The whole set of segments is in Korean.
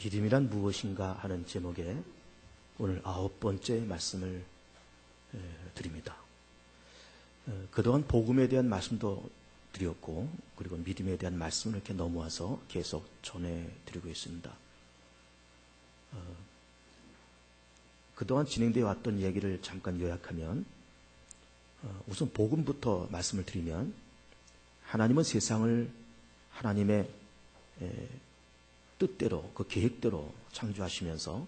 믿음이란 무엇인가 하는 제목의 오늘 9번째 말씀을 드립니다. 그동안 복음에 대한 말씀도 드렸고, 그리고 믿음에 대한 말씀을 이렇게 넘어와서 계속 전해드리고 있습니다. 그동안 진행되어 왔던 얘기를 잠깐 요약하면, 우선 복음부터 말씀을 드리면, 하나님은 세상을 하나님의 뜻대로, 그 계획대로 창조하시면서,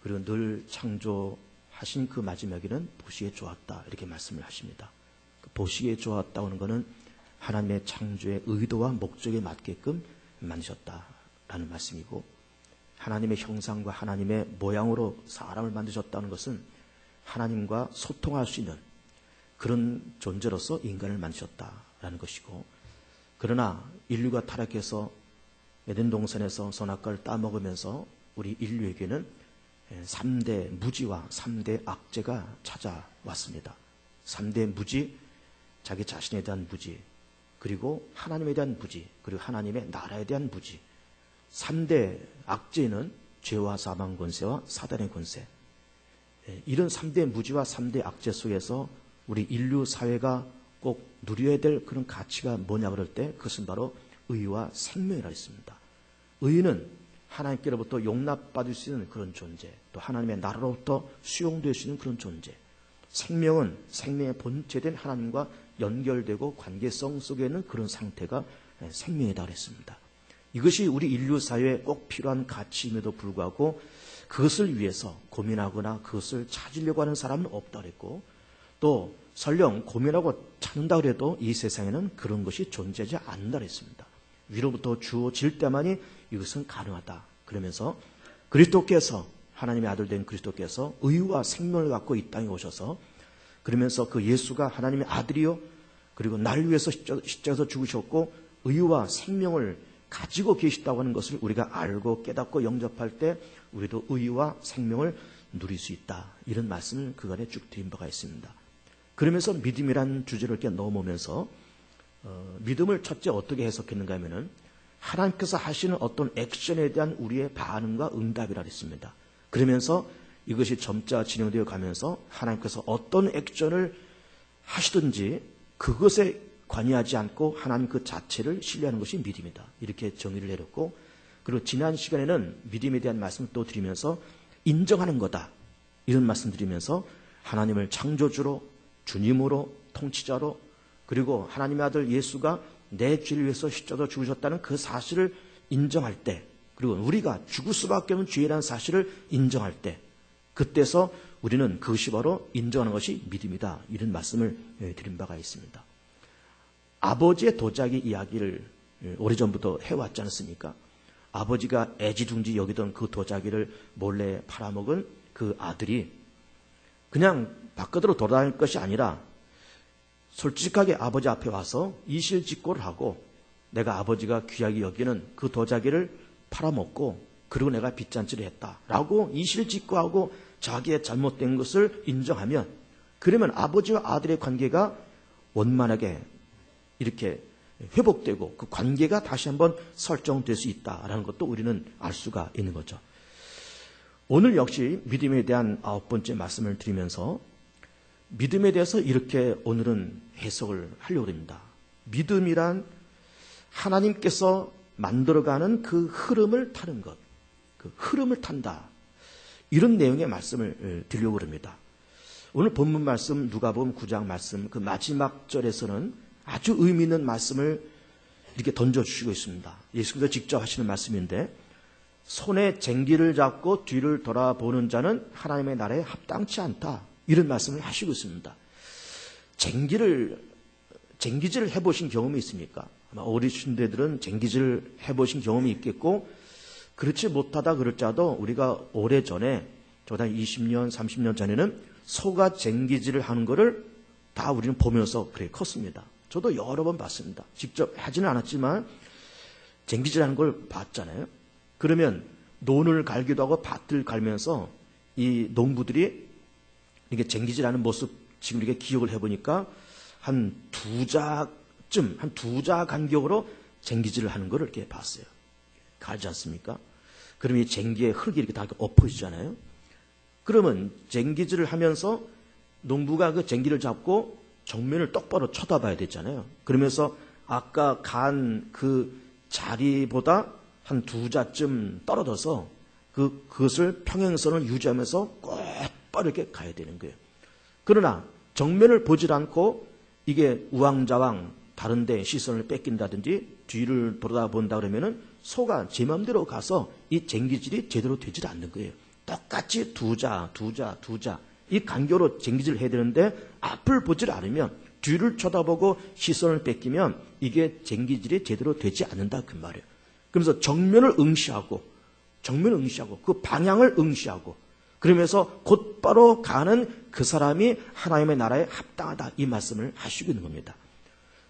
그리고 늘 창조하신 그 마지막에는 보시기에 좋았다, 이렇게 말씀을 하십니다. 그 보시기에 좋았다고 하는 것은 하나님의 창조의 의도와 목적에 맞게끔 만드셨다라는 말씀이고, 하나님의 형상과 하나님의 모양으로 사람을 만드셨다는 것은 하나님과 소통할 수 있는 그런 존재로서 인간을 만드셨다라는 것이고, 그러나 인류가 타락해서 에덴 동산에서 선악과를 따먹으면서 우리 인류에게는 3대 무지와 3대 악재가 찾아왔습니다. 3대 무지, 자기 자신에 대한 무지, 그리고 하나님에 대한 무지, 그리고 하나님의 나라에 대한 무지. 3대 악재는 죄와 사망 권세와 사단의 권세. 이런 3대 무지와 3대 악재 속에서 우리 인류 사회가 꼭 누려야 될 그런 가치가 뭐냐 그럴 때, 그것은 바로 의와 생명이라 했습니다. 의는 하나님께로부터 용납받을 수 있는 그런 존재, 또 하나님의 나라로부터 수용될 수 있는 그런 존재. 생명은 생명의 본체된 하나님과 연결되고 관계성 속에 있는 그런 상태가 생명이다 그랬습니다. 이것이 우리 인류 사회에 꼭 필요한 가치임에도 불구하고 그것을 위해서 고민하거나 그것을 찾으려고 하는 사람은 없다 그랬고, 또 설령 고민하고 찾는다 그래도 이 세상에는 그런 것이 존재하지 않는다 그랬습니다. 위로부터 주어질 때만이 이것은 가능하다. 그러면서 그리스도께서, 하나님의 아들 된 그리스도께서 의와 생명을 갖고 이 땅에 오셔서, 그러면서 그 예수가 하나님의 아들이요, 그리고 날 위해서 십자가에서 죽으셨고 의와 생명을 가지고 계시다고 하는 것을 우리가 알고 깨닫고 영접할 때 우리도 의와 생명을 누릴 수 있다. 이런 말씀을 그간에 쭉 드린 바가 있습니다. 그러면서 믿음이라는 주제를 이렇게 넘어오면서 믿음을 첫째 어떻게 해석했는가 하면은 하나님께서 하시는 어떤 액션에 대한 우리의 반응과 응답이라 했습니다. 그러면서 이것이 점차 진행되어 가면서 하나님께서 어떤 액션을 하시든지 그것에 관여하지 않고 하나님 그 자체를 신뢰하는 것이 믿음이다. 이렇게 정의를 내렸고, 그리고 지난 시간에는 믿음에 대한 말씀을 또 드리면서 인정하는 거다, 이런 말씀 드리면서 하나님을 창조주로, 주님으로, 통치자로, 그리고 하나님의 아들 예수가 내 죄를 위해서 십자가에 죽으셨다는 그 사실을 인정할 때, 그리고 우리가 죽을 수밖에 없는 죄라는 사실을 인정할 때, 그때서 우리는 그것이 바로 인정하는 것이 믿음이다. 이런 말씀을 드린 바가 있습니다. 아버지의 도자기 이야기를 오래전부터 해왔지 않습니까? 아버지가 애지중지 여기던 그 도자기를 몰래 팔아먹은 그 아들이 그냥 바깥으로 돌아다닐 것이 아니라 솔직하게 아버지 앞에 와서 이실직고를 하고, 내가 아버지가 귀하게 여기는 그 도자기를 팔아먹고 그리고 내가 빚잔치를 했다라고 이실직고하고 자기의 잘못된 것을 인정하면, 그러면 아버지와 아들의 관계가 원만하게 이렇게 회복되고 그 관계가 다시 한번 설정될 수 있다라는 것도 우리는 알 수가 있는 거죠. 오늘 역시 믿음에 대한 9번째 말씀을 드리면서 믿음에 대해서 이렇게 오늘은 해석을 하려고 합니다. 믿음이란 하나님께서 만들어가는 그 흐름을 타는 것, 그 흐름을 탄다, 이런 내용의 말씀을 드리려고 합니다. 오늘 본문 말씀 누가복음 9장 말씀 그 마지막 절에서는 아주 의미 있는 말씀을 이렇게 던져주시고 있습니다. 예수님도 직접 하시는 말씀인데, 손에 쟁기를 잡고 뒤를 돌아보는 자는 하나님의 나라에 합당치 않다, 이런 말씀을 하시고 있습니다. 쟁기질을 해보신 경험이 있습니까? 아마 어르신들은 쟁기질을 해보신 경험이 있겠고, 그렇지 못하다 그럴지라도 우리가 오래전에, 저보다 20년, 30년 전에는 소가 쟁기질을 하는 거를 다 우리는 보면서 그래 컸습니다. 저도 여러 번 봤습니다. 직접 하지는 않았지만 쟁기질하는 걸 봤잖아요. 그러면 논을 갈기도 하고 밭을 갈면서 이 농부들이 이렇게 쟁기질하는 모습 지금 이렇게 기억을 해보니까 한 두 자 간격으로 쟁기질을 하는 걸 이렇게 봤어요. 갈지 않습니까? 그러면 이 쟁기에 흙이 이렇게 다 엎어지잖아요. 그러면 쟁기질을 하면서 농부가 그 쟁기를 잡고 정면을 똑바로 쳐다봐야 되잖아요. 그러면서 아까 간 그 자리보다 한 2자쯤 떨어져서 그것을 평행선을 유지하면서 곧바로 이렇게 가야 되는 거예요. 그러나 정면을 보질 않고 이게 우왕좌왕 다른 데 시선을 뺏긴다든지 뒤를 돌아본다 그러면은 소가 제 마음대로 가서 이 쟁기질이 제대로 되질 않는 거예요. 똑같이 두 자 이 간격으로 쟁기질을 해야 되는데 앞을 보질 않으면 뒤를 쳐다보고 시선을 뺏기면 이게 쟁기질이 제대로 되지 않는다 그 말이에요. 그러면서 정면을 응시하고 그 방향을 응시하고 그러면서 곧바로 가는 그 사람이 하나님의 나라에 합당하다 이 말씀을 하시고 있는 겁니다.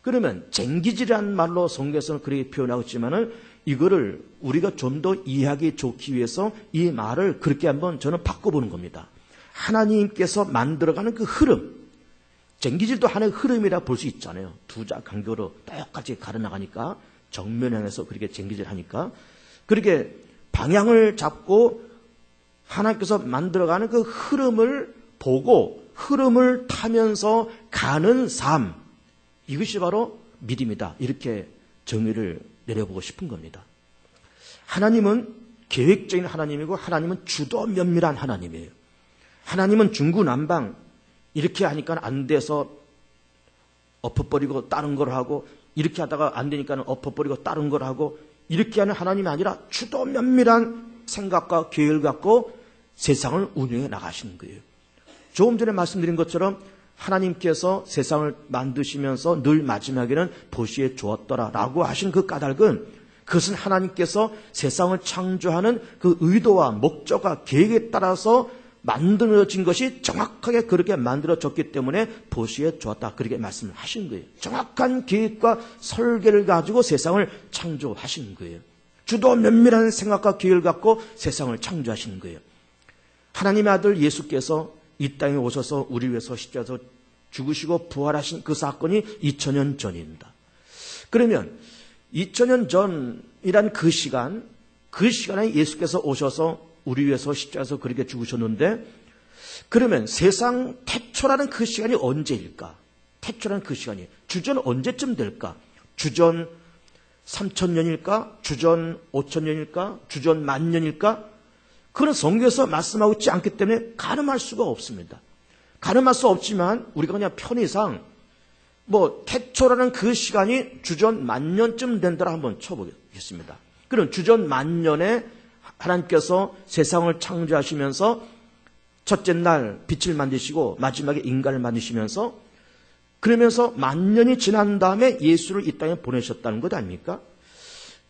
그러면 쟁기질이라는 말로 성경에서는 그렇게 표현하고 있지만은 이거를 우리가 좀 더 이해하기 좋기 위해서 이 말을 그렇게 한번 저는 바꿔보는 겁니다. 하나님께서 만들어가는 그 흐름, 쟁기질도 하나의 흐름이라 볼 수 있잖아요. 2자 간격으로 똑같이 가려나가니까 정면 향해서 그렇게 쟁기질 하니까 그렇게 방향을 잡고 하나님께서 만들어가는 그 흐름을 보고 흐름을 타면서 가는 삶, 이것이 바로 믿음이다. 이렇게 정의를 내려보고 싶은 겁니다. 하나님은 계획적인 하나님이고 하나님은 주도 면밀한 하나님이에요. 하나님은 중구난방 이렇게 하니까 안 돼서 엎어버리고 다른 걸 하고 이렇게 하다가 안 되니까 엎어버리고 다른 걸 하고 이렇게 하는 하나님이 아니라 주도 면밀한 생각과 계획을 갖고 세상을 운영해 나가시는 거예요. 조금 전에 말씀드린 것처럼 하나님께서 세상을 만드시면서 늘 마지막에는 보시기에 좋았더라라고 하신 그 까닭은 그것은 하나님께서 세상을 창조하는 그 의도와 목적과 계획에 따라서 만들어진 것이 정확하게 그렇게 만들어졌기 때문에 보시기에 좋았다. 그렇게 말씀을 하신 거예요. 정확한 계획과 설계를 가지고 세상을 창조하시는 거예요. 주도 면밀한 생각과 계획을 갖고 세상을 창조하시는 거예요. 하나님의 아들 예수께서 이 땅에 오셔서 우리 위해서 십자가에서 죽으시고 부활하신 그 사건이 2000년 전입니다. 그러면 2000년 전이란 그 시간에 예수께서 오셔서 우리 위해서 십자가에서 그렇게 죽으셨는데 그러면 세상 태초라는 그 시간이 언제일까? 태초라는 그 시간이 주전 언제쯤 될까? 주전 3000년일까? 주전 5000년일까? 주전 10,000년일까? 그런 성경에서 말씀하고 있지 않기 때문에 가늠할 수가 없습니다. 가늠할 수 없지만 우리가 그냥 편의상 태초라는 그 시간이 주전 10,000년쯤 된다라 한번 쳐보겠습니다. 그럼 주전 10,000년에 하나님께서 세상을 창조하시면서 첫째 날 빛을 만드시고 마지막에 인간을 만드시면서 그러면서 10,000년이 지난 다음에 예수를 이 땅에 보내셨다는 것 아닙니까?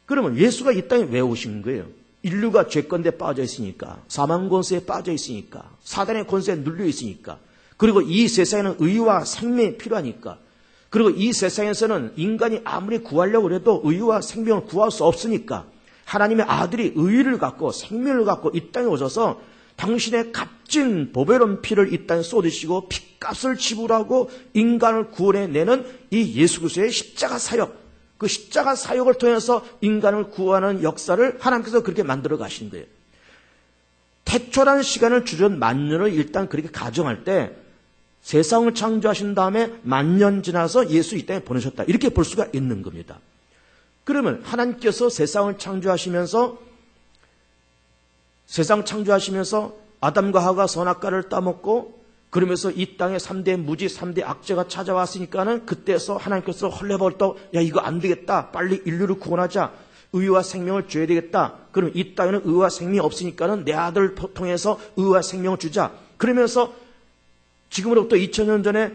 그러면 예수가 이 땅에 왜 오신 거예요? 인류가 죄권대에 빠져 있으니까, 사망 권세에 빠져 있으니까, 사단의 권세에 눌려 있으니까, 그리고 이 세상에는 의와 생명이 필요하니까, 그리고 이 세상에서는 인간이 아무리 구하려고 해도 의와 생명을 구할 수 없으니까 하나님의 아들이 의를 갖고 생명을 갖고 이 땅에 오셔서 당신의 값진 보배로운 피를 이 땅에 쏟으시고 피값을 지불하고 인간을 구원해내는 이 예수 그리스도의 십자가 사역, 그 십자가 사역을 통해서 인간을 구하는 역사를 하나님께서 그렇게 만들어 가신 거예요. 태초라는 시간을 주전 10,000년을 일단 그렇게 가정할 때 세상을 창조하신 다음에 10,000년 지나서 예수 이 땅에 보내셨다. 이렇게 볼 수가 있는 겁니다. 그러면 하나님께서 세상을 창조하시면서 아담과 하와가 선악과를 따먹고 그러면서 이 땅에 3대 무지, 3대 악재가 찾아왔으니까는 그때서 하나님께서 헐레벌떡 야 이거 안 되겠다. 빨리 인류를 구원하자. 의와 생명을 줘야 되겠다. 그럼 이 땅에는 의와 생명이 없으니까는 내 아들을 통해서 의와 생명을 주자. 그러면서 지금으로부터 2000년 전에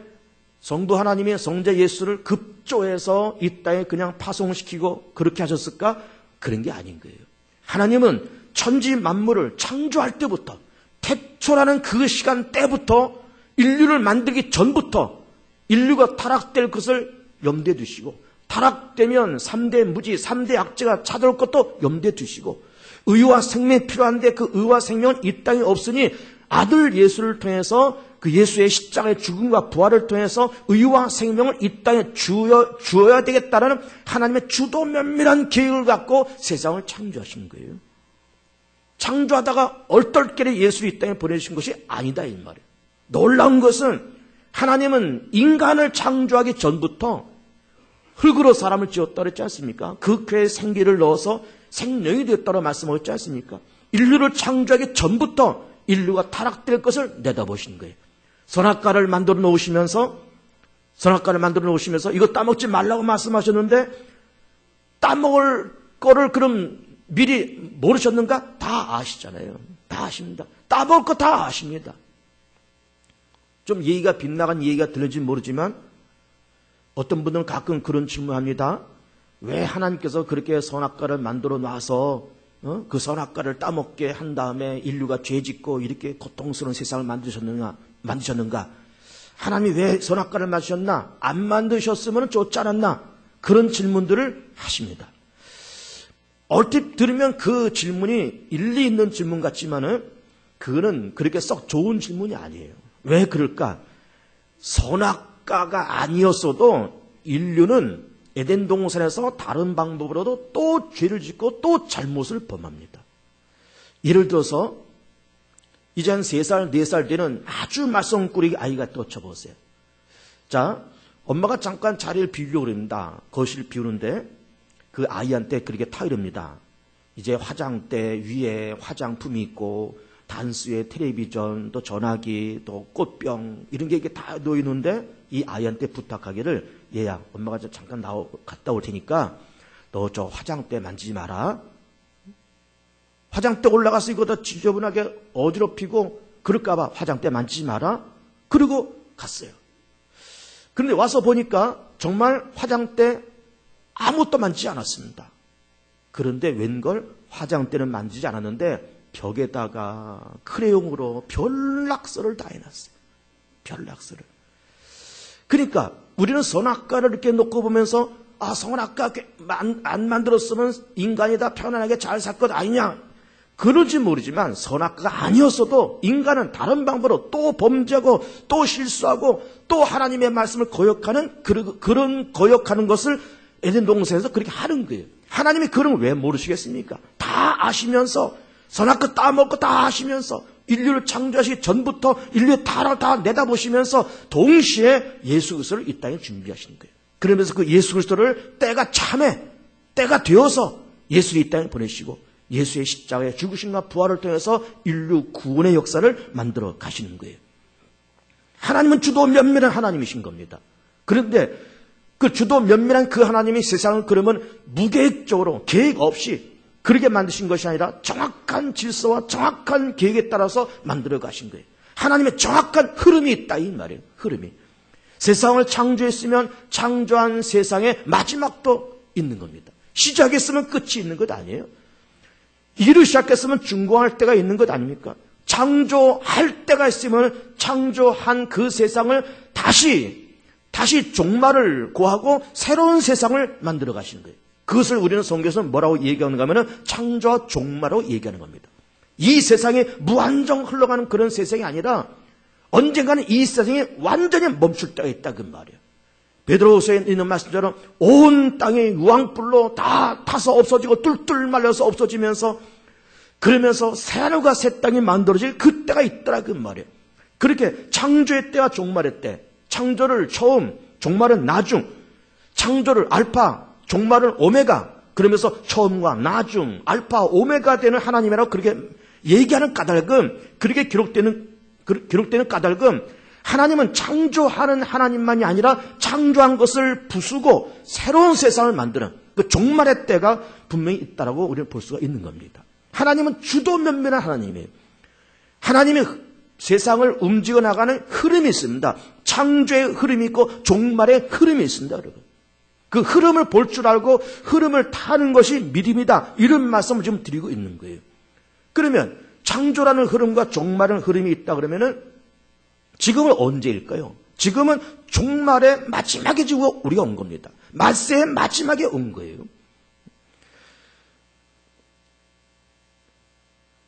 성도 하나님의 성자 예수를 급조해서 이 땅에 그냥 파송시키고 그렇게 하셨을까? 그런 게 아닌 거예요. 하나님은 천지 만물을 창조할 때부터 태초라는 그 시간 때부터 인류를 만들기 전부터 인류가 타락될 것을 염두에 두시고 타락되면 3대 무지, 3대 악재가 찾아올 것도 염두에 두시고 의와 생명이 필요한데 그 의와 생명은 이 땅에 없으니 아들 예수를 통해서 그 예수의 십자가의 죽음과 부활을 통해서 의와 생명을 이 땅에 주어야 되겠다는 하나님의 주도 면밀한 계획을 갖고 세상을 창조하신 거예요. 창조하다가 얼떨결에 예수를 이 땅에 보내주신 것이 아니다 이 말이에요. 놀라운 것은 하나님은 인간을 창조하기 전부터 흙으로 사람을 지었다 그랬지 않습니까? 그 쾌에 생기를 넣어서 생명이 되었다고 말씀하셨지 않습니까? 인류를 창조하기 전부터 인류가 타락될 것을 내다보신 거예요. 선악과를 만들어 놓으시면서 이거 따먹지 말라고 말씀하셨는데 따먹을 거를 그럼 미리 모르셨는가? 다 아시잖아요. 다 아십니다. 따먹을 거 다 아십니다. 좀 예의가 빗나간 예의가 들릴지 모르지만 어떤 분들은 가끔 그런 질문합니다. 왜 하나님께서 그렇게 선악과를 만들어 놔서 그 선악과를 따먹게 한 다음에 인류가 죄짓고 이렇게 고통스러운 세상을 만드셨는가? 하나님이 왜 선악과를 만드셨나? 안 만드셨으면 좋지 않았나? 그런 질문들을 하십니다. 얼핏 들으면 그 질문이 일리 있는 질문 같지만은 그거는 그렇게 썩 좋은 질문이 아니에요. 왜 그럴까? 선악과가 아니었어도 인류는 에덴 동산에서 다른 방법으로도 또 죄를 짓고 또 잘못을 범합니다. 예를 들어서 이제 한 3살, 4살 되는 아주 말썽꾸러기 아이가 떠쳐보세요. 자, 엄마가 잠깐 자리를 비우려고 그럽니다. 거실 비우는데 그 아이한테 그렇게 타이릅니다. 이제 화장대 위에 화장품이 있고 단수에 텔레비전, 또 전화기, 또 꽃병 이런 게 이렇게 다 놓이는데 이 아이한테 부탁하기를 얘야 엄마가 잠깐 갔다 올 테니까 너 저 화장대 만지지 마라. 화장대 올라가서 이거 다 지저분하게 어지럽히고 그럴까봐 화장대 만지지 마라. 그리고 갔어요. 그런데 와서 보니까 정말 화장대 아무것도 만지지 않았습니다. 그런데 웬걸 화장대는 만지지 않았는데 벽에다가 크레용으로 별낙서를 다 해놨어요. 별낙서를. 그러니까 우리는 선악과를 이렇게 놓고 보면서 선악과 안 만들었으면 인간이 다 편안하게 잘 살 것 아니냐. 그런지 모르지만 선악과가 아니었어도 인간은 다른 방법으로 또 범죄하고 또 실수하고 또 하나님의 말씀을 거역하는 그런 거역하는 것을 에덴 동산에서 그렇게 하는 거예요. 하나님이 그런 걸 왜 모르시겠습니까? 다 아시면서 선악과 따먹고 다 아시면서 인류를 창조하시기 전부터 인류의 타락을 다 내다보시면서 동시에 예수 그리스도를 이 땅에 준비하신 거예요. 그러면서 그 예수 그리스도를 때가 되어서 예수를 이 땅에 보내시고 예수의 십자가의 죽으심과 부활을 통해서 인류 구원의 역사를 만들어 가시는 거예요. 하나님은 주도 면밀한 하나님이신 겁니다. 그런데 그 주도 면밀한 그 하나님이 세상을 그러면 무계획적으로 계획 없이 그렇게 만드신 것이 아니라 정확한 질서와 정확한 계획에 따라서 만들어 가신 거예요. 하나님의 정확한 흐름이 있다 이 말이에요. 흐름이. 세상을 창조했으면 창조한 세상의 마지막도 있는 겁니다. 시작했으면 끝이 있는 것 아니에요. 일을 시작했으면 준공할 때가 있는 것 아닙니까? 창조할 때가 있으면 창조한 그 세상을 다시 종말을 고하고 새로운 세상을 만들어 가시는 거예요. 그것을 우리는 성경에서는 뭐라고 얘기하는가 하면 창조와 종말로 얘기하는 겁니다. 이 세상이 무한정 흘러가는 그런 세상이 아니라 언젠가는 이 세상이 완전히 멈출 때가 있다 그 말이에요. 베드로후서에 있는 말씀처럼 온 땅이 유황불로 다 타서 없어지고 뚫뚫 말려서 없어지면서 그러면서 새하늘과 새 땅이 만들어질 그때가 있더라 그 말이에요. 그렇게 창조의 때와 종말의 때, 창조를 처음, 종말은 나중, 창조를 알파, 종말은 오메가, 그러면서 처음과 나중, 알파, 오메가 되는 하나님이라고 그렇게 얘기하는 까닭은, 그렇게 기록되는 까닭은 하나님은 창조하는 하나님만이 아니라 창조한 것을 부수고 새로운 세상을 만드는 그 종말의 때가 분명히 있다라고 우리는 볼 수가 있는 겁니다. 하나님은 주도 면밀한 하나님이에요. 하나님이 세상을 움직여 나가는 흐름이 있습니다. 창조의 흐름이 있고 종말의 흐름이 있습니다, 여러분. 그 흐름을 볼 줄 알고 흐름을 타는 것이 믿음이다. 이런 말씀을 지금 드리고 있는 거예요. 그러면 창조라는 흐름과 종말의 흐름이 있다 그러면은 지금은 언제일까요? 지금은 종말의 마지막에 지금 우리가 온 겁니다. 말세의 마지막에 온 거예요.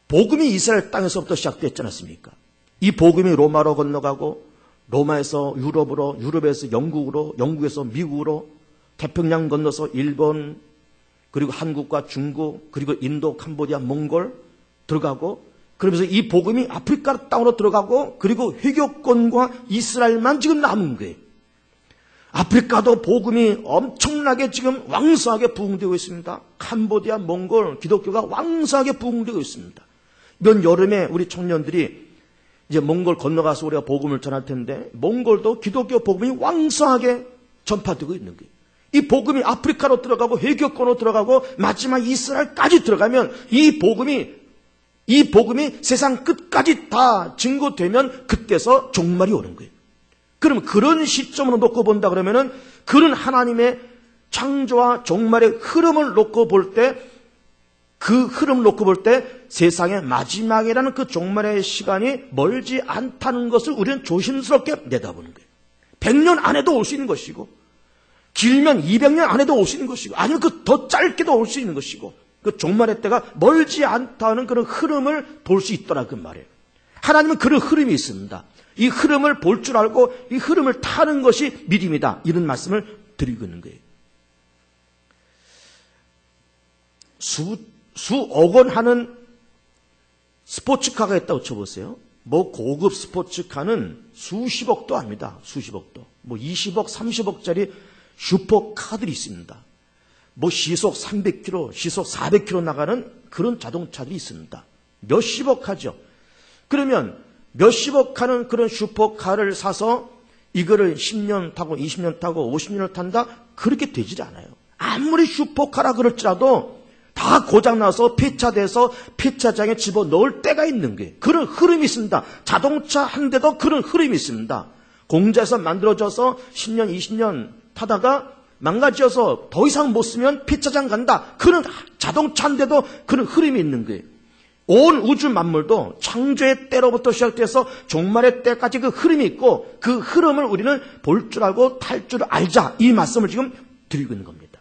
복음이 이스라엘 땅에서부터 시작됐지 않았습니까? 이 복음이 로마로 건너가고 로마에서 유럽으로, 유럽에서 영국으로, 영국에서 미국으로, 태평양 건너서 일본, 그리고 한국과 중국, 그리고 인도, 캄보디아, 몽골, 들어가고, 그러면서 이 복음이 아프리카 땅으로 들어가고, 그리고 회교권과 이스라엘만 지금 남은 거예요. 아프리카도 복음이 엄청나게 지금 왕성하게 부흥되고 있습니다. 캄보디아, 몽골, 기독교가 왕성하게 부흥되고 있습니다. 이번 여름에 우리 청년들이 이제 몽골 건너가서 우리가 복음을 전할 텐데, 몽골도 기독교 복음이 왕성하게 전파되고 있는 거예요. 이 복음이 아프리카로 들어가고 회교권으로 들어가고 마지막 이스라엘까지 들어가면 이 복음이 세상 끝까지 다 증거되면 그때서 종말이 오는 거예요. 그럼 그런 시점으로 놓고 본다 그러면은 그런 하나님의 창조와 종말의 흐름을 놓고 볼 때, 그 흐름을 놓고 볼 때 세상의 마지막이라는 그 종말의 시간이 멀지 않다는 것을 우리는 조심스럽게 내다보는 거예요. 100년 안에도 올 수 있는 것이고, 길면 200년 안에도 올 수 있는 것이고, 아니면 그 더 짧게도 올 수 있는 것이고, 그 종말의 때가 멀지 않다는 그런 흐름을 볼 수 있더라 그 말이에요. 하나님은 그런 흐름이 있습니다. 이 흐름을 볼 줄 알고 이 흐름을 타는 것이 믿음이다. 이런 말씀을 드리고 있는 거예요. 수억 원 하는 스포츠카가 있다고 쳐보세요. 뭐 고급 스포츠카는 수십억도 합니다. 수십억도. 뭐 20억, 30억짜리 슈퍼카들이 있습니다. 뭐 시속 300km, 시속 400km 나가는 그런 자동차들이 있습니다. 몇십억 하죠. 그러면 몇십억 하는 그런 슈퍼카를 사서 이거를 10년 타고 20년 타고 50년을 탄다? 그렇게 되질 않아요. 아무리 슈퍼카라 그럴지라도 다 고장나서 폐차돼서 폐차장에 집어넣을 때가 있는 거예요. 그런 흐름이 있습니다. 자동차 한 대도 그런 흐름이 있습니다. 공장에서 만들어져서 10년, 20년 타다가 망가져서 더 이상 못 쓰면 폐차장 간다. 그런 자동차 한 대도 그런 흐름이 있는 거예요. 온 우주 만물도 창조의 때로부터 시작돼서 종말의 때까지 그 흐름이 있고, 그 흐름을 우리는 볼 줄 알고 탈 줄 알자. 이 말씀을 지금 드리고 있는 겁니다.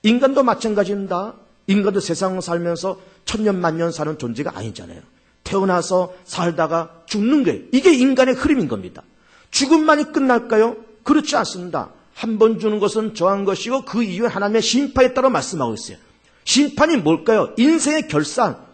인간도 마찬가지입니다. 인간도 세상을 살면서 천년 만년 사는 존재가 아니잖아요. 태어나서 살다가 죽는 거예요. 이게 인간의 흐름인 겁니다. 죽음만이 끝날까요? 그렇지 않습니다. 한 번 주는 것은 정한 것이고 그 이후에 하나님의 심판에 따라 말씀하고 있어요. 심판이 뭘까요? 인생의 결산.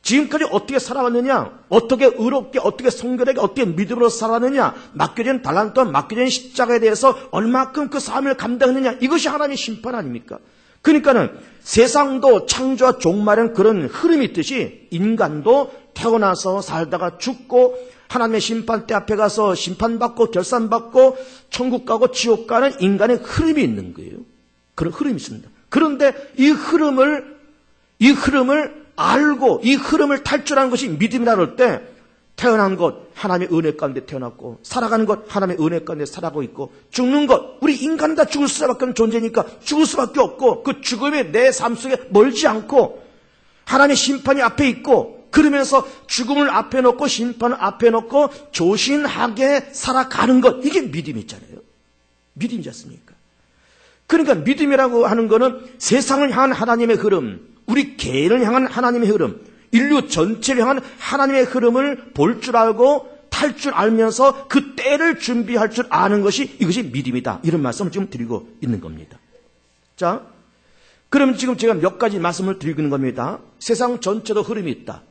지금까지 어떻게 살아왔느냐, 어떻게 의롭게, 어떻게 성결하게, 어떻게 믿음으로 살았느냐, 맡겨진 달란트, 맡겨진 십자가에 대해서 얼마큼 그 삶을 감당했느냐, 이것이 하나님의 심판 아닙니까? 그러니까는 세상도 창조와 종말은 그런 흐름이 있듯이 인간도 태어나서 살다가 죽고 하나님의 심판대 앞에 가서 심판받고 결산받고 천국 가고 지옥 가는 인간의 흐름이 있는 거예요. 그런 흐름이 있습니다. 그런데 이 흐름을 알고 이 흐름을 탈출하는 것이 믿음이라 그럴 때, 태어난 것 하나님의 은혜 가운데 태어났고, 살아가는 것 하나님의 은혜 가운데 살아가고 있고, 죽는 것, 우리 인간은 다 죽을 수밖에 없는 존재니까 죽을 수밖에 없고, 그 죽음이 내 삶 속에 멀지 않고 하나님의 심판이 앞에 있고, 그러면서 죽음을 앞에 놓고 심판을 앞에 놓고 조신하게 살아가는 것, 이게 믿음이 있잖아요. 믿음이지 않습니까? 그러니까 믿음이라고 하는 거는 세상을 향한 하나님의 흐름, 우리 개인을 향한 하나님의 흐름, 인류 전체를 향한 하나님의 흐름을 볼 줄 알고 탈 줄 알면서 그 때를 준비할 줄 아는 것이, 이것이 믿음이다. 이런 말씀을 지금 드리고 있는 겁니다. 자, 그럼 지금 제가 몇 가지 말씀을 드리고 있는 겁니다. 세상 전체도 흐름이 있다.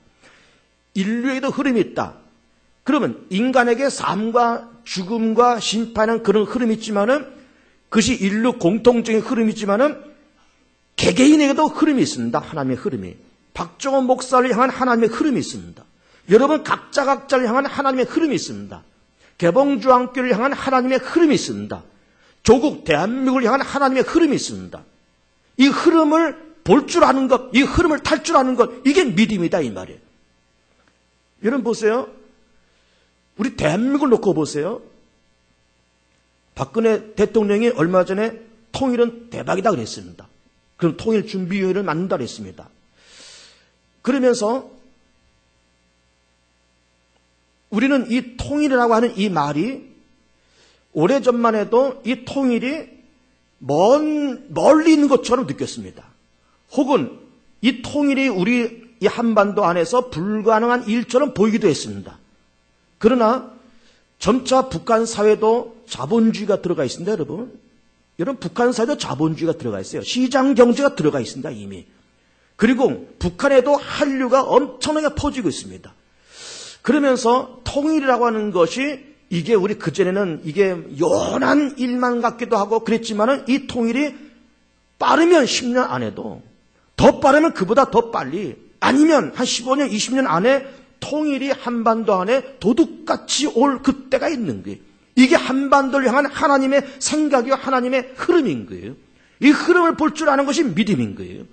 인류에도 흐름이 있다. 그러면 인간에게 삶과 죽음과 심판은 그런 흐름이 있지만은, 그것이 인류 공통적인 흐름이지만은 개개인에게도 흐름이 있습니다. 하나님의 흐름이. 박정원 목사를 향한 하나님의 흐름이 있습니다. 여러분 각자를 향한 하나님의 흐름이 있습니다. 개봉주왕교를 향한 하나님의 흐름이 있습니다. 조국 대한민국을 향한 하나님의 흐름이 있습니다. 이 흐름을 볼 줄 아는 것, 이 흐름을 탈 줄 아는 것, 이게 믿음이다 이 말이에요. 여러분 보세요. 우리 대한민국을 놓고 보세요. 박근혜 대통령이 얼마 전에 통일은 대박이다 그랬습니다. 그럼 통일준비위원회를 만든다 그랬습니다. 그러면서 우리는 이 통일이라고 하는 이 말이 오래전만 해도 이 통일이 멀리 있는 것처럼 느꼈습니다. 혹은 이 통일이 우리 이 한반도 안에서 불가능한 일처럼 보이기도 했습니다. 그러나 점차 북한 사회도 자본주의가 들어가 있습니다, 여러분. 여러분, 북한 사회도 자본주의가 들어가 있어요. 시장 경제가 들어가 있습니다, 이미. 그리고 북한에도 한류가 엄청나게 퍼지고 있습니다. 그러면서 통일이라고 하는 것이 이게 우리 그전에는 이게 연한 일만 같기도 하고 그랬지만은 이 통일이 빠르면 10년 안에도 더 빠르면 그보다 더 빨리 아니면 한 15년, 20년 안에 통일이 한반도 안에 도둑같이 올 그때가 있는 거예요. 이게 한반도를 향한 하나님의 생각이고 하나님의 흐름인 거예요. 이 흐름을 볼 줄 아는 것이 믿음인 거예요.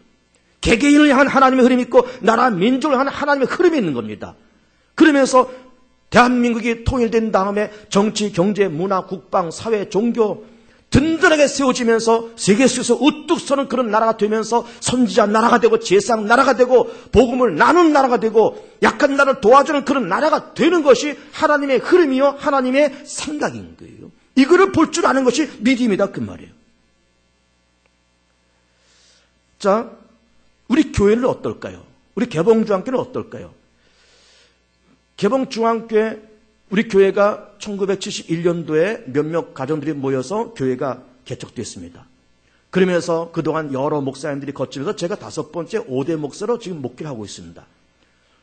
개개인을 향한 하나님의 흐름이 있고 나라 민족을 향한 하나님의 흐름이 있는 겁니다. 그러면서 대한민국이 통일된 다음에 정치, 경제, 문화, 국방, 사회, 종교 든든하게 세워지면서 세계 속에서 우뚝 서는 그런 나라가 되면서 선지자 나라가 되고 제사장 나라가 되고 복음을 나누는 나라가 되고 약한 나라를 도와주는 그런 나라가 되는 것이 하나님의 흐름이요 하나님의 생각인 거예요. 이거를 볼 줄 아는 것이 믿음이다 그 말이에요. 자, 우리 교회는 어떨까요? 우리 개봉중앙교회는 어떨까요? 개봉중앙교회 우리 교회가 1971년도에 몇몇 가정들이 모여서 교회가 개척됐습니다. 그러면서 그동안 여러 목사님들이 거치면서 제가 5번째 5대 목사로 지금 목회를 하고 있습니다.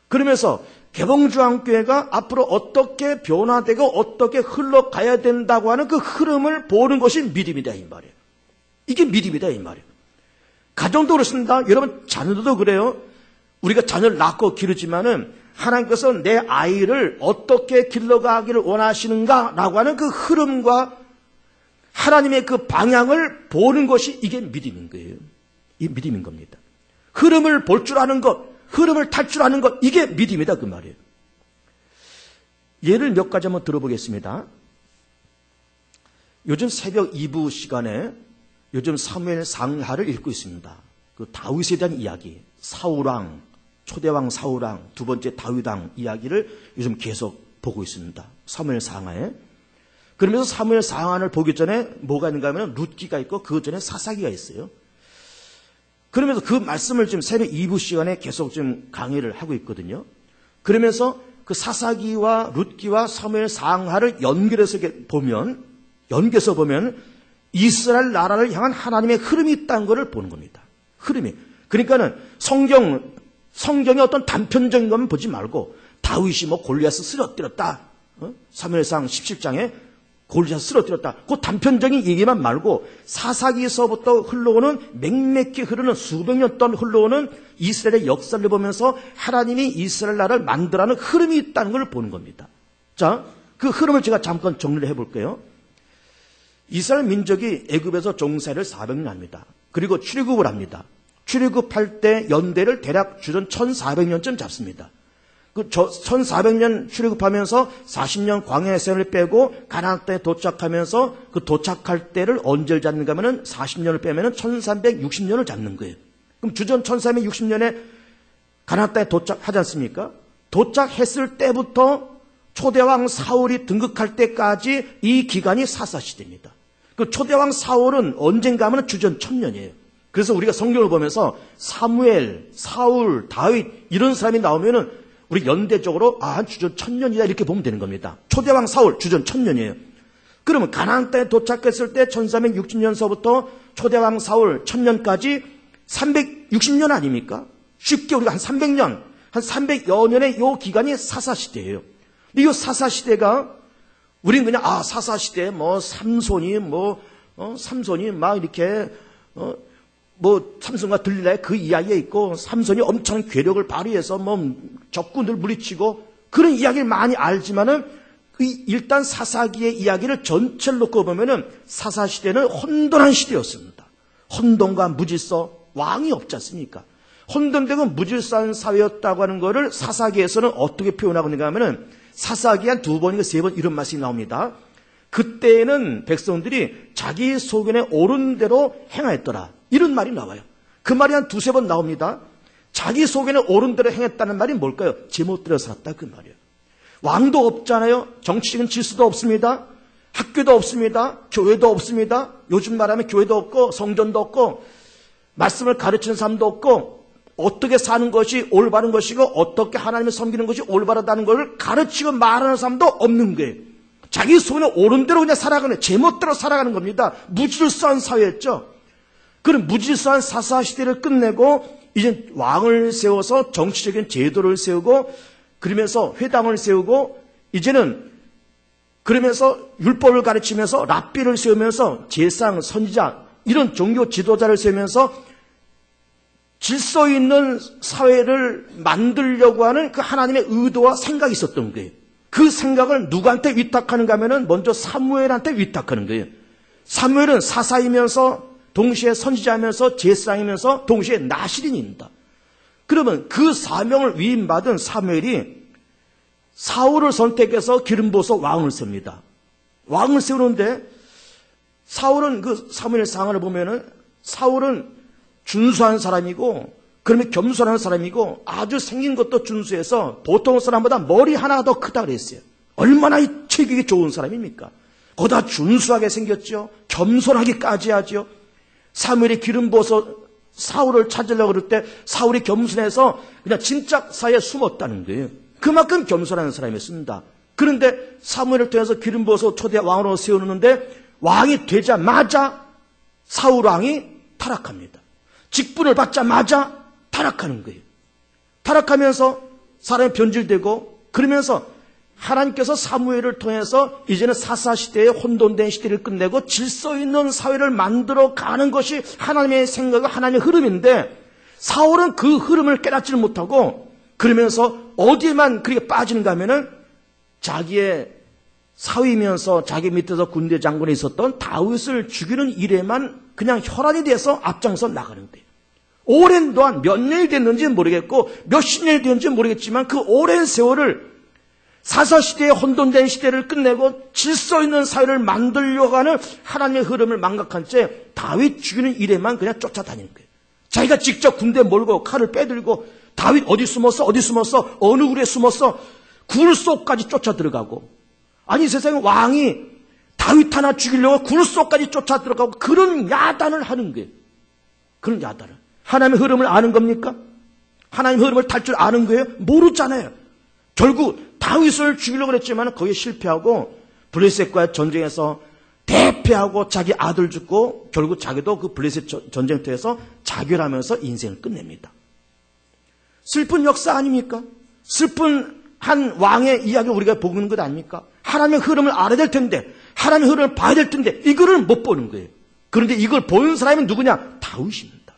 그러면서 개봉중앙교회가 앞으로 어떻게 변화되고 어떻게 흘러가야 된다고 하는 그 흐름을 보는 것이 믿음이다 이 말이에요. 이게 믿음이다 이 말이에요. 가정도 그렇습니다. 여러분 자녀도 그래요. 우리가 자녀를 낳고 기르지만은 하나님께서 내 아이를 어떻게 길러가기를 원하시는가라고 하는 그 흐름과 하나님의 그 방향을 보는 것이 이게 믿음인 거예요. 이 믿음인 겁니다. 흐름을 볼 줄 아는 것, 흐름을 탈 줄 아는 것, 이게 믿음이다 그 말이에요. 예를 몇 가지 한번 들어보겠습니다. 요즘 새벽 2부 시간에 요즘 사무엘 상하를 읽고 있습니다. 그 다윗에 대한 이야기, 사울왕, 초대왕 사울왕, 두 번째 다윗왕 이야기를 요즘 계속 보고 있습니다. 사무엘 상하에. 그러면서 사무엘 상하를 보기 전에 뭐가 있는가 하면 룻기가 있고 그 전에 사사기가 있어요. 그러면서 그 말씀을 지금 새벽 2부 시간에 계속 지금 강의를 하고 있거든요. 그러면서 그 사사기와 룻기와 사무엘 상하를 연결해서 보면 이스라엘 나라를 향한 하나님의 흐름이 있다는 것을 보는 겁니다. 흐름이. 그러니까는 성경의 어떤 단편적인 것만 보지 말고 다윗이 뭐 골리앗을 쓰러뜨렸다. 사무엘상 17장에 골리앗을 쓰러뜨렸다. 그 단편적인 얘기만 말고 사사기에서부터 흘러오는 맹맥히 흐르는 수백 년 동안 흘러오는 이스라엘의 역사를 보면서 하나님이 이스라엘 나라를 만들어가는 흐름이 있다는 걸 보는 겁니다. 자, 그 흐름을 제가 잠깐 정리를 해볼게요. 이스라엘 민족이 애굽에서 종살이를 400년 합니다. 그리고 출애굽을 합니다. 출애굽할 때 연대를 대략 주전 1400년쯤 잡습니다. 그 1400년 출애굽하면서 40년 광야의 세월을 빼고 가나안 땅에 도착하면서 그 도착할 때를 언제를 잡는가 하면은 40년을 빼면은 1360년을 잡는 거예요. 그럼 주전 1360년에 가나안 땅에 도착하지 않습니까? 도착했을 때부터 초대왕 사울이 등극할 때까지 이 기간이 사사시대입니다. 그 초대왕 사울은 언젠가 하면 주전 1000년이에요. 그래서 우리가 성경을 보면서 사무엘, 사울, 다윗 이런 사람이 나오면은 우리 연대적으로 한 주전 1000년이다 이렇게 보면 되는 겁니다. 초대왕 사울 주전 1000년이에요. 그러면 가나안 땅에 도착했을 때 1360년서부터 초대왕 사울 1000년까지 360년 아닙니까? 쉽게 우리가 한 300년, 한 300여 년의 이 기간이 사사시대예요. 이 사사시대가 우리는 그냥 사사시대 삼손이 삼손이 막 이렇게 삼손과 들릴라의 그 이야기가 있고 삼손이 엄청 괴력을 발휘해서 적군들 물리치고 그런 이야기를 많이 알지만은 일단 사사기의 이야기를 전체를 놓고 보면은 사사시대는 혼돈한 시대였습니다. 혼돈과 무질서, 왕이 없지 않습니까? 혼돈되고 무질서한 사회였다고 하는 것을 사사기에서는 어떻게 표현하고 있는가 하면은 사사기 한 2번인가 3번 이런 말씀이 나옵니다. 그때에는 백성들이 자기 소견에 옳은 대로 행하였더라. 이런 말이 나와요. 그 말이 한 2-3번 나옵니다. 자기 소견에 옳은 대로 행했다는 말이 뭘까요? 제멋대로 살았다 그 말이에요. 왕도 없잖아요. 정치적인 질서도 없습니다. 학교도 없습니다. 교회도 없습니다. 요즘 말하면 교회도 없고 성전도 없고 말씀을 가르치는 사람도 없고 어떻게 사는 것이 올바른 것이고 어떻게 하나님을 섬기는 것이 올바르다는 것을 가르치고 말하는 사람도 없는 거예요. 자기 소견에 옳은 대로 그냥 살아가는 제멋대로 살아가는 겁니다. 무질서한 사회였죠. 그런 무질서한 사사시대를 끝내고 이제 왕을 세워서 정치적인 제도를 세우고 그러면서 회당을 세우고 이제는 그러면서 율법을 가르치면서 랍비를 세우면서 제사장, 선지자 이런 종교 지도자를 세우면서 질서 있는 사회를 만들려고 하는 그 하나님의 의도와 생각이 있었던 거예요. 그 생각을 누구한테 위탁하는가 하면은 먼저 사무엘한테 위탁하는 거예요. 사무엘은 사사이면서 동시에 선지자이면서 제사장이면서 동시에 나실인입니다. 그러면 그 사명을 위임받은 사무엘이 사울을 선택해서 기름 부어서 왕을 세웁니다. 왕을 세우는데 사울은 그 사무엘 상을 보면은 사울은 준수한 사람이고 그러면 겸손한 사람이고 아주 생긴 것도 준수해서 보통 사람보다 머리 하나가 더 크다 그랬어요. 얼마나 이 체격이 좋은 사람입니까? 거다 준수하게 생겼죠. 겸손하기까지 하죠. 사무엘이 기름 부어서 사울을 찾으려고 그럴 때 사울이 겸손해서 그냥 진짜 사이에 숨었다는 거예요. 그만큼 겸손한 사람이었습니다. 그런데 사무엘을 통해서 기름 부어서 초대 왕으로 세우는데 왕이 되자마자 사울 왕이 타락합니다. 직분을 받자마자 타락하는 거예요. 타락하면서 사람이 변질되고 그러면서 하나님께서 사무엘을 통해서 이제는 사사시대의 혼돈된 시대를 끝내고 질서 있는 사회를 만들어 가는 것이 하나님의 생각과 하나님의 흐름인데 사울은 그 흐름을 깨닫지를 못하고 그러면서 어디에만 그렇게 빠지는가 하면은 자기의 사위면서 자기 밑에서 군대 장군에 있었던 다윗을 죽이는 일에만 그냥 혈안이 돼서 앞장서 나가는 거예요. 오랜 동안 몇 년이 됐는지는 모르겠고 몇십 년이 됐는지는 모르겠지만 그 오랜 세월을 사사시대의 혼돈된 시대를 끝내고 질서 있는 사회를 만들려고 하는 하나님의 흐름을 망각한 채 다윗 죽이는 일에만 그냥 쫓아다니는 거예요. 자기가 직접 군대 몰고 칼을 빼들고 다윗 어디 숨었어? 어느 굴에 숨었어? 굴 속까지 쫓아 들어가고 아니 세상에 왕이 다윗 하나 죽이려고 굴 속까지 쫓아 들어가고 그런 야단을 하는 거예요. 그런 야단을. 하나님의 흐름을 아는 겁니까? 하나님의 흐름을 탈 줄 아는 거예요? 모르잖아요. 결국 다윗을 죽이려고 했지만 거기에 실패하고 블레셋과의 전쟁에서 대패하고 자기 아들 죽고 결국 자기도 그 블레셋 전쟁터에서 자결하면서 인생을 끝냅니다. 슬픈 역사 아닙니까? 슬픈 한 왕의 이야기를 우리가 보는 것 아닙니까? 하나님의 흐름을 알아야 될 텐데 하나님의 흐름을 봐야 될 텐데 이거를 못 보는 거예요. 그런데 이걸 보는 사람이 누구냐? 다윗입니다.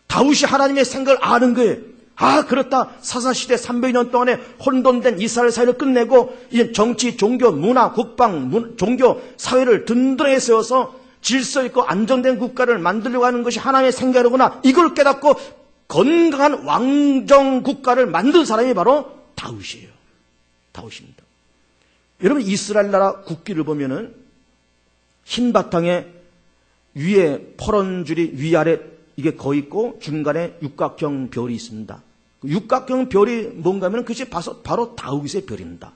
다윗이 하나님의 생각을 아는 거예요. 아 그렇다. 사사시대 300년 동안에 혼돈된 이스라엘 사회를 끝내고 이제 정치, 종교, 문화, 국방, 종교, 사회를 든든하게 세워서 질서 있고 안정된 국가를 만들려고 하는 것이 하나님의 생각이구나. 이걸 깨닫고 건강한 왕정 국가를 만든 사람이 바로 다윗이에요. 다윗입니다. 여러분 이스라엘 나라 국기를 보면은 흰 바탕에 위에 퍼런 줄이 위아래 이게 거 있고 중간에 육각형 별이 있습니다. 육각형 별이 뭔가 하면 그것이 바로 다윗의 별입니다.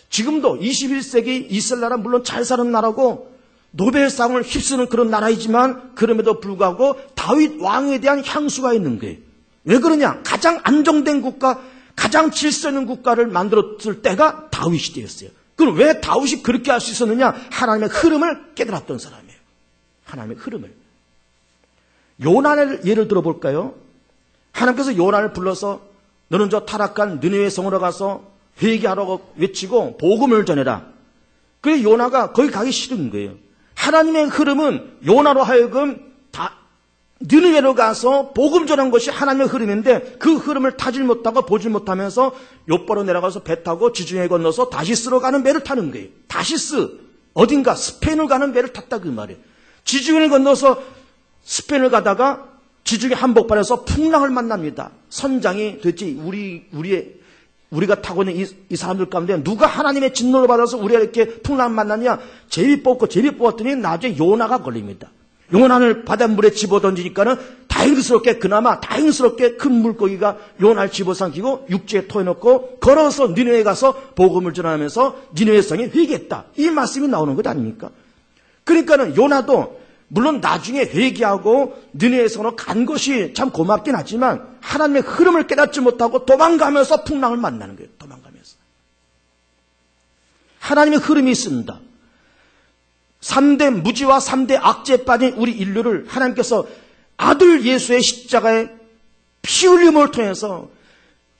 지금도 21세기 이스라엘 나라 물론 잘 사는 나라고 노벨상을 휩쓰는 그런 나라이지만 그럼에도 불구하고 다윗 왕에 대한 향수가 있는 거예요. 왜 그러냐? 가장 안정된 국가, 가장 질서 있는 국가를 만들었을 때가 다윗 시대였어요. 그럼 왜 다윗이 그렇게 할 수 있었느냐? 하나님의 흐름을 깨달았던 사람이에요. 하나님의 흐름을. 요나를 예를 들어볼까요? 하나님께서 요나를 불러서 너는 저 타락한 느느웨 성으로 가서 회개하라고 외치고 복음을 전해라. 그래서 요나가 거기 가기 싫은 거예요. 하나님의 흐름은 요나로 하여금 느느웨로 가서 복음 전한 것이 하나님의 흐름인데 그 흐름을 타질 못하고 보질 못하면서 욥바로 내려가서 배 타고 지중해 건너서 다시스로 가는 배를 타는 거예요. 다시스 어딘가 스페인을 가는 배를 탔다 그 말이에요. 지중해를 건너서 스페인을 가다가 지중해 한복판에서 풍랑을 만납니다. 선장이 도대체 우리가 타고 있는 이 사람들 가운데 누가 하나님의 진노를 받아서 우리가 이렇게 풍랑을 만났냐? 제비 뽑았더니 나중에 요나가 걸립니다. 요나를 바닷물에 집어던지니까는 그나마 다행스럽게 큰 물고기가 요나를 집어삼키고 육지에 토해놓고 걸어서 니느웨에 가서 복음을 전하면서 니느웨 성에 회개했다. 이 말씀이 나오는 것 아닙니까? 그러니까는 요나도 물론 나중에 회개하고 느느웨 성으로 간 것이 참 고맙긴 하지만 하나님의 흐름을 깨닫지 못하고 도망가면서 풍랑을 만나는 거예요. 도망가면서. 하나님의 흐름이 있습니다. 3대 무지와 3대 악재에 빠진 우리 인류를 하나님께서 아들 예수의 십자가에 피 흘림을 통해서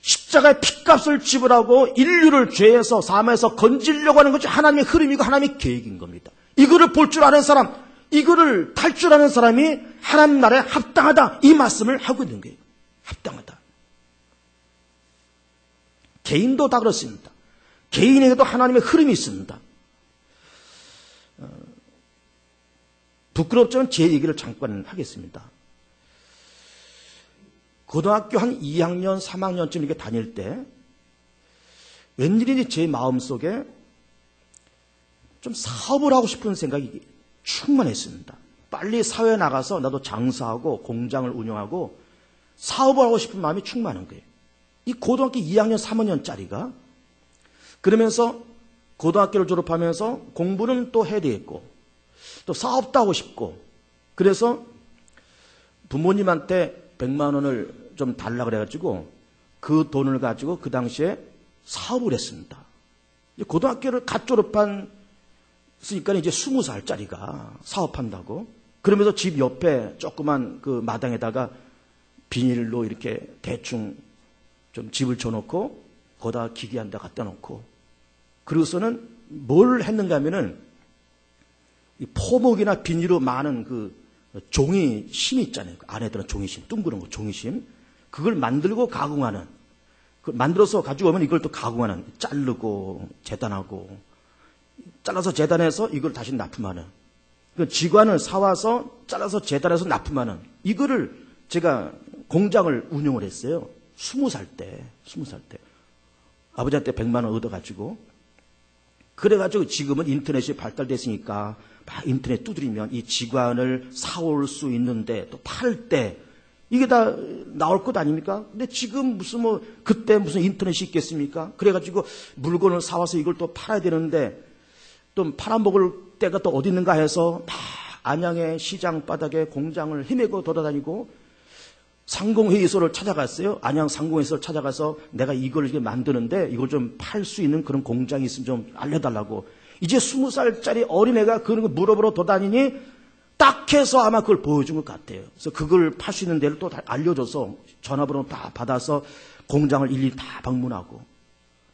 십자가의 핏값을 지불하고 인류를 죄에서 사망에서 건지려고 하는 것이 하나님의 흐름이고 하나님의 계획인 겁니다. 이거를 볼 줄 아는 사람, 이거를 탈 줄 아는 사람이 하나님 나라에 합당하다, 이 말씀을 하고 있는 거예요. 합당하다. 개인도 다 그렇습니다. 개인에게도 하나님의 흐름이 있습니다. 부끄럽지만 제 얘기를 잠깐 하겠습니다. 고등학교 한 2학년, 3학년쯤 이렇게 다닐 때 웬일인지 제 마음속에 좀 사업을 하고 싶은 생각이 충만했습니다. 빨리 사회에 나가서 나도 장사하고 공장을 운영하고 사업을 하고 싶은 마음이 충만한 거예요. 이 고등학교 2학년, 3학년짜리가 그러면서 고등학교를 졸업하면서 공부는 또 해야 되겠고 또 사업도 하고 싶고 그래서 부모님한테 100만 원을 좀 달라 그래가지고 그 돈을 가지고 그 당시에 사업을 했습니다. 고등학교를 갓 졸업한 쓰니까 이제 20살짜리가 사업한다고 그러면서 집 옆에 조그만 그 마당에다가 비닐로 이렇게 대충 좀 집을 줘놓고 거기다 기계 한 대 갖다 놓고 그러고서는 뭘 했는가 하면은 이 포목이나 비닐로 많은 그 종이 심 있잖아요. 안에 들은 종이심, 둥그런 거 종이심. 그걸 만들고 가공하는. 그걸 만들어서 가지고 오면 이걸 또 가공하는. 자르고 재단하고 잘라서 재단해서 이걸 다시 납품하는. 그 지관을 사와서 잘라서 재단해서 납품하는. 이거를 제가 공장을 운영을 했어요. 20살 때. 아버지한테 100만 원 얻어가지고. 그래가지고 지금은 인터넷이 발달됐으니까 막 인터넷 두드리면 이 지관을 사올 수 있는데 또 팔 때 이게 다 나올 것 아닙니까? 근데 지금 무슨 그때 무슨 인터넷이 있겠습니까? 그래가지고 물건을 사와서 이걸 또 팔아야 되는데 또 팔아먹을 때가 또 어디 있는가 해서 막 안양의 시장 바닥에 공장을 헤매고 돌아다니고 상공회의소를 찾아갔어요. 안양 상공회의소를 찾아가서 내가 이걸 이렇게 만드는데 이걸 좀 팔 수 있는 그런 공장이 있으면 좀 알려달라고. 이제 20살짜리 어린애가 그런 거 물어보러 돌아다니니 딱 해서 아마 그걸 보여준 것 같아요. 그래서 그걸 팔 수 있는 데를 또 다 알려줘서 전화번호 다 받아서 공장을 일일이 다 방문하고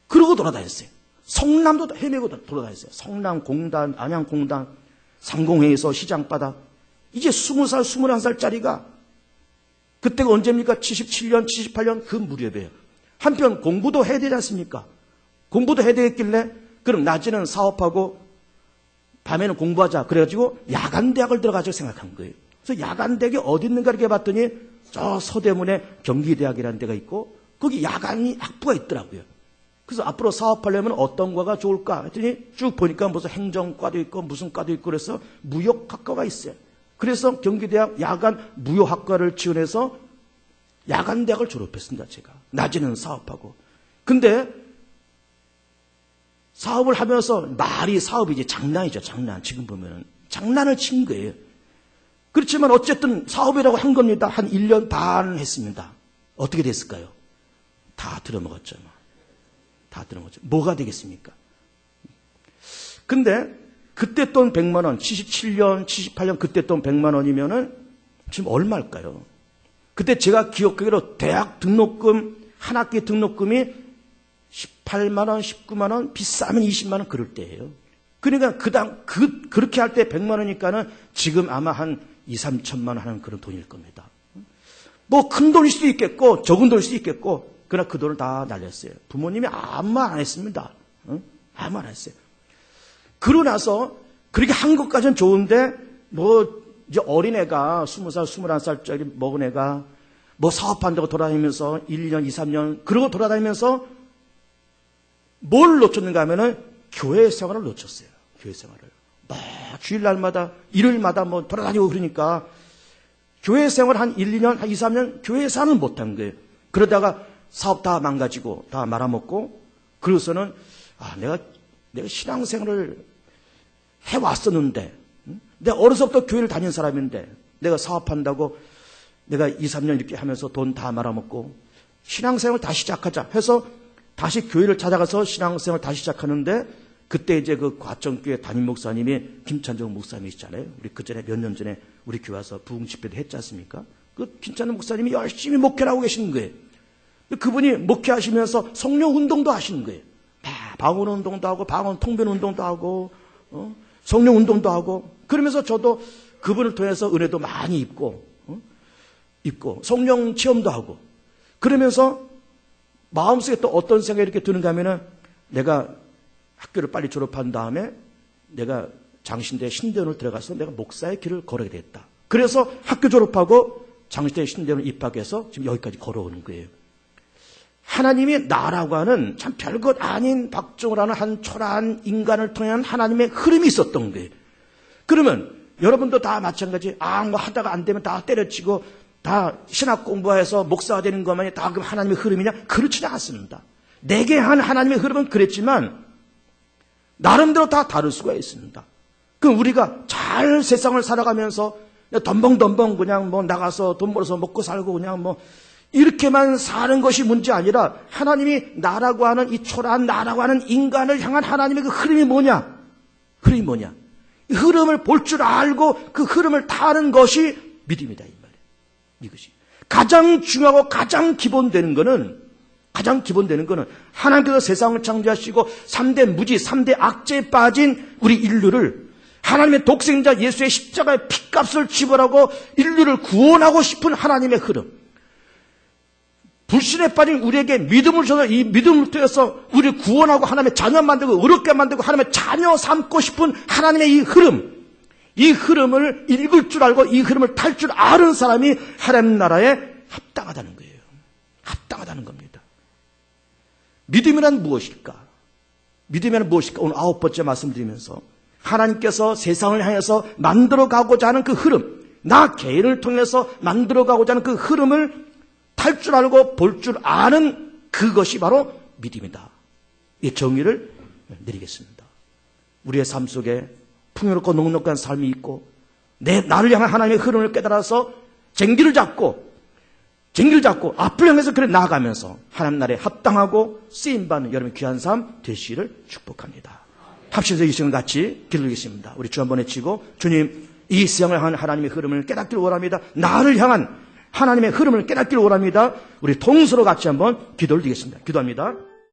그러고 돌아다녔어요. 성남도 헤매고 돌아다녔어요. 성남 공단, 안양 공단, 상공회의소, 시장바닥. 이제 20살, 21살짜리가 그때가 언제입니까? 77년, 78년 그 무렵이에요. 한편 공부도 해야 되지 않습니까? 공부도 해야 되겠길래 그럼 낮에는 사업하고 밤에는 공부하자. 그래가지고 야간대학을 들어가자고 생각한 거예요. 그래서 야간대학이 어디 있는가 이렇게 봤더니 저 서대문에 경기대학이라는 데가 있고 거기 야간이 학부가 있더라고요. 그래서 앞으로 사업하려면 어떤 과가 좋을까 했더니 쭉 보니까 무슨 행정과도 있고 무슨 과도 있고 그래서 무역학과가 있어요. 그래서 경기대학 야간 무역학과를 지원해서 야간대학을 졸업했습니다. 제가. 낮에는 사업하고. 근데 사업을 하면서 말이 사업이 이제 장난이죠. 장난. 지금 보면은 장난을 친 거예요. 그렇지만 어쨌든 사업이라고 한 겁니다. 한 1년 반 했습니다. 어떻게 됐을까요? 다 들어먹었죠. 다 들어먹었죠. 뭐가 되겠습니까? 근데 그때 돈 100만 원, 77년, 78년 그때 돈 100만 원이면은 지금 얼마일까요? 그때 제가 기억하기로 대학 등록금, 한 학기 등록금이 18만 원, 19만 원, 비싸면 20만 원 그럴 때예요. 그러니까 그렇게 할 때 100만 원이니까는 지금 아마 한 2, 3천만 원 하는 그런 돈일 겁니다. 뭐 큰 돈일 수도 있겠고 적은 돈일 수도 있겠고 그러나 그 돈을 다 날렸어요. 부모님이 아무 말 안 했습니다. 아무 말 안 했어요. 그러고 나서 그렇게 한 것까지는 좋은데 뭐 이제 어린애가 20살, 21살짜리 먹은 애가 뭐 사업한다고 돌아다니면서 1년, 2, 3년 그러고 돌아다니면서 뭘 놓쳤는가 하면은 교회 생활을 놓쳤어요. 교회 생활을. 막 주일날마다 일요일마다 뭐 돌아다니고 그러니까 교회 생활 한 1, 2년, 한 2, 3년 교회 생활을 못한 거예요. 그러다가 사업 다 망가지고 다 말아먹고 그래서는 내가 신앙생활을 해왔었는데 내가 어려서부터 교회를 다닌 사람인데 내가 사업한다고 내가 2, 3년 이렇게 하면서 돈 다 말아먹고 신앙생활 다시 시작하자 해서 다시 교회를 찾아가서 신앙생활 다시 시작하는데 그때 이제 그 과천교회 담임 목사님이 김찬정 목사님이시잖아요. 우리 그 전에 몇 년 전에 우리 교회 와서 부흥 집회도 했지 않습니까? 그 김찬호 목사님이 열심히 목회를 하고 계시는 거예요. 그분이 목회하시면서 성령 운동도 하시는 거예요. 방언 운동도 하고 방언 통변 운동도 하고 성령 운동도 하고 그러면서 저도 그분을 통해서 은혜도 많이 입고 성령 체험도 하고 그러면서 마음속에 또 어떤 생각이 이렇게 드는가 하면은 내가 학교를 빨리 졸업한 다음에 내가 장신대 신대원을 들어가서 내가 목사의 길을 걸어야 되겠다. 그래서 학교 졸업하고 장신대 신대원을 입학해서 지금 여기까지 걸어오는 거예요. 하나님이 나라고 하는 참 별것 아닌 박종호라는 한 초라한 인간을 통한 하나님의 흐름이 있었던 거예요. 그러면 여러분도 다 마찬가지, 뭐 하다가 안 되면 다 때려치고 다 신학 공부해서 목사가 되는 것만이 다 그럼 하나님의 흐름이냐? 그렇지 않습니다. 내게 한 하나님의 흐름은 그랬지만 나름대로 다 다를 수가 있습니다. 그럼 우리가 잘 세상을 살아가면서 덤벙덤벙 그냥 뭐 나가서 돈 벌어서 먹고 살고 그냥 뭐 이렇게만 사는 것이 문제 아니라 하나님이 나라고 하는 이 초라한 나라고 하는 인간을 향한 하나님의 그 흐름이 뭐냐? 흐름이 뭐냐? 이 흐름을 볼 줄 알고 그 흐름을 타는 것이 믿음이다 이 말이에요. 이것이 가장 중요하고 가장 기본되는 거는 하나님께서 세상을 창조하시고 3대 무지, 3대 악재에 빠진 우리 인류를 하나님의 독생자 예수의 십자가의 피값을 지불하고 인류를 구원하고 싶은 하나님의 흐름. 불신에 빠진 우리에게 믿음을 줘서 이 믿음을 통해서 우리를 구원하고 하나님의 자녀 만들고 의롭게 만들고 하나님의 자녀 삼고 싶은 하나님의 이 흐름. 이 흐름을 읽을 줄 알고 이 흐름을 탈 줄 아는 사람이 하나님 나라에 합당하다는 거예요. 합당하다는 겁니다. 믿음이란 무엇일까? 믿음이란 무엇일까? 오늘 9번째 말씀드리면서 하나님께서 세상을 향해서 만들어가고자 하는 그 흐름, 나 개인을 통해서 만들어가고자 하는 그 흐름을 탈 줄 알고 볼 줄 아는 그것이 바로 믿음이다. 이 정의를 내리겠습니다. 우리의 삶 속에 풍요롭고 넉넉한 삶이 있고 나를 향한 하나님의 흐름을 깨달아서 쟁기를 잡고 앞을 향해서 그래 나아가면서 하나님 나라에 합당하고 쓰임받는 여러분의 귀한 삶 되시기를 축복합니다. 합심해서 이 시간 같이 기도하겠습니다. 우리 주 한번 외치고 주님 이 세상을 향한 하나님의 흐름을 깨닫기를 원합니다. 나를 향한 하나님의 흐름을 깨닫기를 원합니다. 우리 통수로 같이 한번 기도를 드리겠습니다. 기도합니다.